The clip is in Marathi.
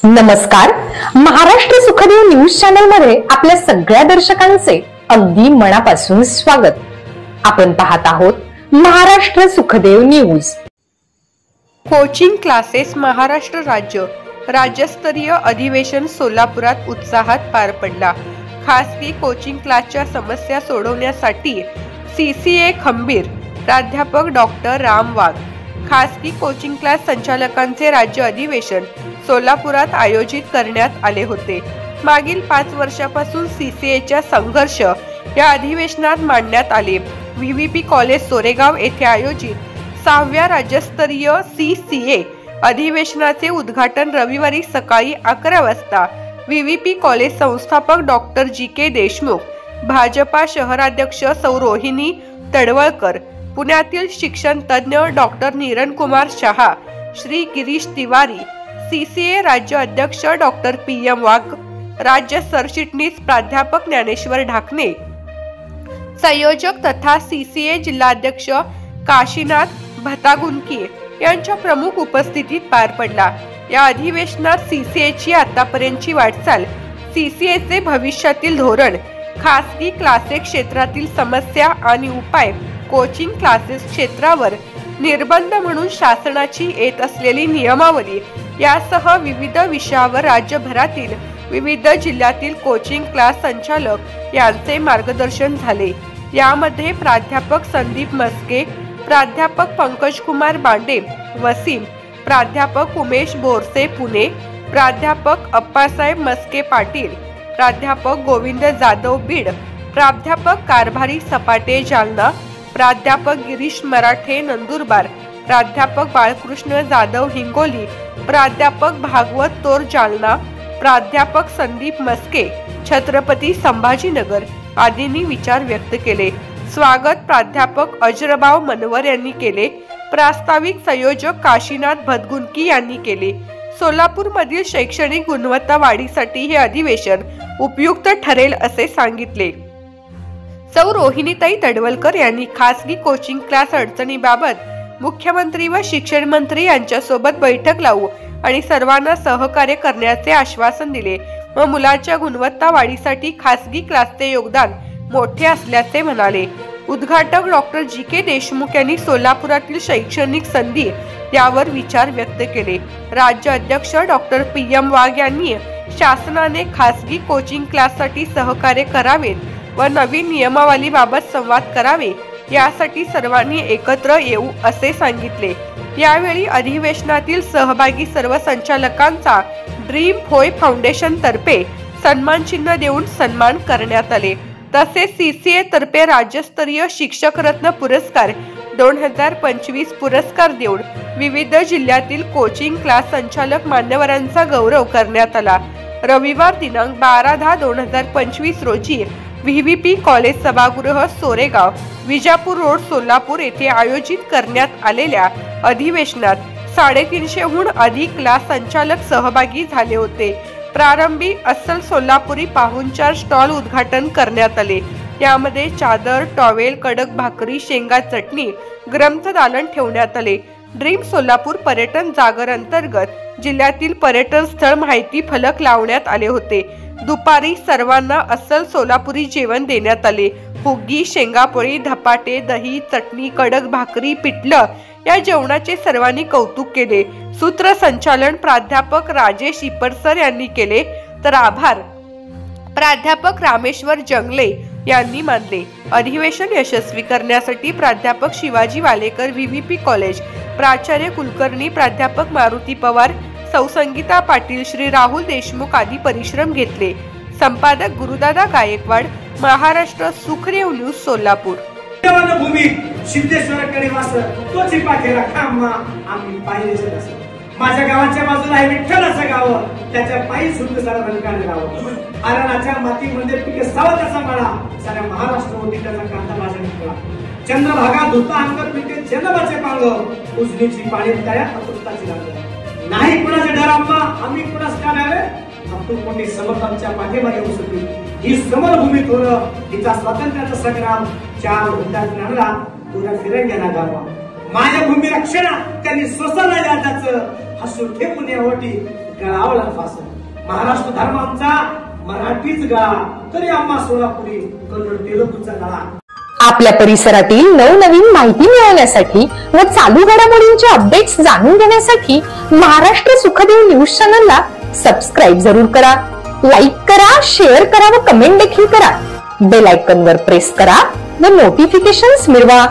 नमस्कार. महाराष्ट्र सुखदेव न्यूज चॅनल मध्ये आपल्या सगळ्या दर्शकांचे अगदी मनापासून स्वागत. आपण पाहत आहोत Maharashtra Sukhdev news. Coaching classes Maharashtra राज्यस्तरीय अधिवेशन सोलापुरात उत्साहात पार पडला. खासगी कोचिंग क्लासच्या समस्या सोडवण्यासाठी CCA खंबीर. प्राध्यापक डॉक्टर राम वाघ. खासगी कोचिंग क्लास संचालकांचे राज्य अधिवेशन सोलापुरात आयोजित करण्यात आले होते. मागील 5 वर्षापासून CCAच्या संघर्ष या अधिवेशनात मांडण्यात आले. VVP कॉलेज सोरेगाव येथे आयोजित 6व्या राज्यस्तरीय CCA अधिवेशनाचे उद्घाटन रविवारी सकाळी 11 वाजता VVP कॉलेज संस्थापक डॉक्टर GK देशमुख, भाजपा शहराध्यक्ष सौ रोहिणी तडवळकर, पुण्यातील शिक्षण तज्ञ डॉक्टर नीरन कुमार शहा, श्री गिरीश तिवारी, CCA राज्य अध्यक्ष डॉक्टर PM वाघ, राज्य सरचिटणीस प्राध्यापक ज्ञानेश्वर ढाकणे, संयोजक तथा CCA जिल्हाध्यक्ष काशीनाथ भतागुंकी यांच्या प्रमुख उपस्थितीत पार पडला. या अधिवेशनात CCAची आतापर्यंतची वाटचाल, CCAचे भविष्यातील धोरण, खासगी क्लासेस क्षेत्रातील समस्या आणि उपाय, कोचिंग क्लासेस क्षेत्रावर निर्बंध म्हणून शासनाची येत असलेली नियमावली यासह विविध विषयावर राज्यभरातील विविध जिल्ह्यातील कोचिंग क्लास संचालक यांचे मार्गदर्शन झाले. यामध्ये प्राध्यापक संदीप मस्के, प्राध्यापक पंकज कुमार बांडे वसीम, प्राध्यापक उमेश बोरसे पुणे, प्राध्यापक अप्पासाहेब मस्के पाटील, प्राध्यापक गोविंद जाधव बीड, प्राध्यापक कारभारी सपाटे जालना, प्राध्यापक गिरीश मराठे नंदुरबार, प्राध्यापक बाळकृष्ण जाधव हिंगोली, प्राध्यापक भागवत तोर जालना, प्राध्यापक संदीप मस्के छत्रपती संभाजीनगर आदींनी विचार व्यक्त केले. स्वागत प्राध्यापक अजरबाव मनवर यांनी केले. प्रास्ताविक संयोजक काशीनाथ भतगुंकी यांनी केले. सोलापूर मधील शैक्षणिक गुणवत्ता वाढीसाठी हे अधिवेशन उपयुक्त ठरेल असे सांगितले. सौ रोहिणीताई तडवलकर यांनी खासगी कोचिंग क्लास अडचणीबाबत मुख्यमंत्री व शिक्षण मंत्री यांच्यासोबत बैठक लावू आणि सर्वांना सहकार्य करण्याचे आश्वासन दिले व मुलांच्या गुणवत्ता वाढीसाठी खासगी क्लासचे योगदान मोठे असल्याचे म्हणाले. उद्घाटक डॉक्टर GK देशमुख यांनी सोलापुरातील शैक्षणिक संधी यावर विचार व्यक्त केले. राज्य अध्यक्ष डॉक्टर PM वाघ यांनी शासनाने खासगी कोचिंग क्लाससाठी सहकार्य करावेत व नवीन नियमावलीबाबत संवाद करावे यासाठी सर्वांनी एकत्र येऊ असे सांगितले. यावेळी अधिवेशनातील सहभागी सर्व संचालकांचा ड्रीम होय फाउंडेशन तर्फे सन्मान चिन्ह देऊन सन्मान करण्यात आले. तसेच CCA तर्फे राज्यस्तरीय शिक्षक रत्न पुरस्कार 2025 पुरस्कार देऊन विविध जिल्ह्यातील कोचिंग क्लास संचालक मान्यवरांचा गौरव करण्यात आला. रविवार दिनांक 12/10/2025 रोजी VVP कॉलेज सभागृह सोरेगाव, विजापूर रोड, सोलापूर येथे आयोजित करण्यात आलेल्या अधिवेशनात 350हून अधिक क्लास संचालक सहभागी झाले होते. प्रारंभी अस्सल सोलापुरी पाहुणचार स्टॉल उद्घाटन करण्यात आले. यामध्ये चादर, टॉवेल, कडक भाकरी, शेंगा चटणी, ग्रंथदालन ठेवण्यात आले. ड्रीम सोलापूर पर्यटन जागर अंतर्गत जिल्ह्यातील पर्यटन स्थळ माहिती फलक लावण्यात आले होते. दुपारी सर्वांना अस्सल सोलापुरी जेवण देण्यात आले. हुग्गी, शेंगापोळी, धपाटे, दही, चटणी, कडक भाकरी, पिठलं या जेवणाचे सर्वांनी कौतुक केले. सूत्रसंचालन प्राध्यापक राजेश इपरसर यांनी केले तर आभार प्राध्यापक रामेश्वर जंगले यांनी मानले. अधिवेशन यशस्वी करण्यासाठी प्राध्यापक शिवाजी वालेकर VVP कॉलेज, प्राचार्य कुलकर्णी प्राध्यापक मारुती पवार, सौ संगीता पाटील, श्री राहुल देशमुख आदी परिश्रम घेतले. संपादक गुरुदादा गायकवाड, महाराष्ट्र सुखदेव न्यूज सोलापूर. भूमी सिद्धेश्वराकडे वास तो चिपा केला खांबा आम्ही पाहिलेच असं. माझ्या गावाच्या बाजूला आहे विठ्ठलाचं गाव, त्याच्या पायी शुद्ध सारा रंगाने गाव. आरणाच्या मातीमध्ये पिके सावताचा मळा, साऱ्या महाराष्ट्र होती त्याचा कांदा माझ्या निघाला. चंद्रभागा धुता अंकर पिके जन्माचे पांग, उजनीची पाणी तया अतृप्ताची लागलं. नाही कुणाचे डर आम्हा, आम्ही कुणास का नव्हे. तू मोठी समर्थांच्या पाठीमागे बसली. ही समरभूमी थोर, हिचा स्वातंत्र्याचा संग्राम 4 हुंड्यात आणला तुझ्या फिरंग्याला गावा. मायभूमी रक्षणा त्यांनी स्वतःला यादाचं हसू ठेवून यावटी गळावला फास. महाराष्ट्र धर्म आमचा मराठीच गळा, तरी आम्हा सोलापुरी कन्नड तेलुगूचा गळा. आपल्या परिसरातील नवनवीन माहिती मिळवण्यासाठी व चालू घडामोडींचे अपडेट्स जाणून घेण्यासाठी महाराष्ट्र सुखदेव न्यूज चॅनलला सबस्क्राईब जरूर करा. लाईक करा, शेअर करा व कमेंट देखील करा. बेल आयकॉनवर प्रेस करा व नोटिफिकेशन्स मिळवा.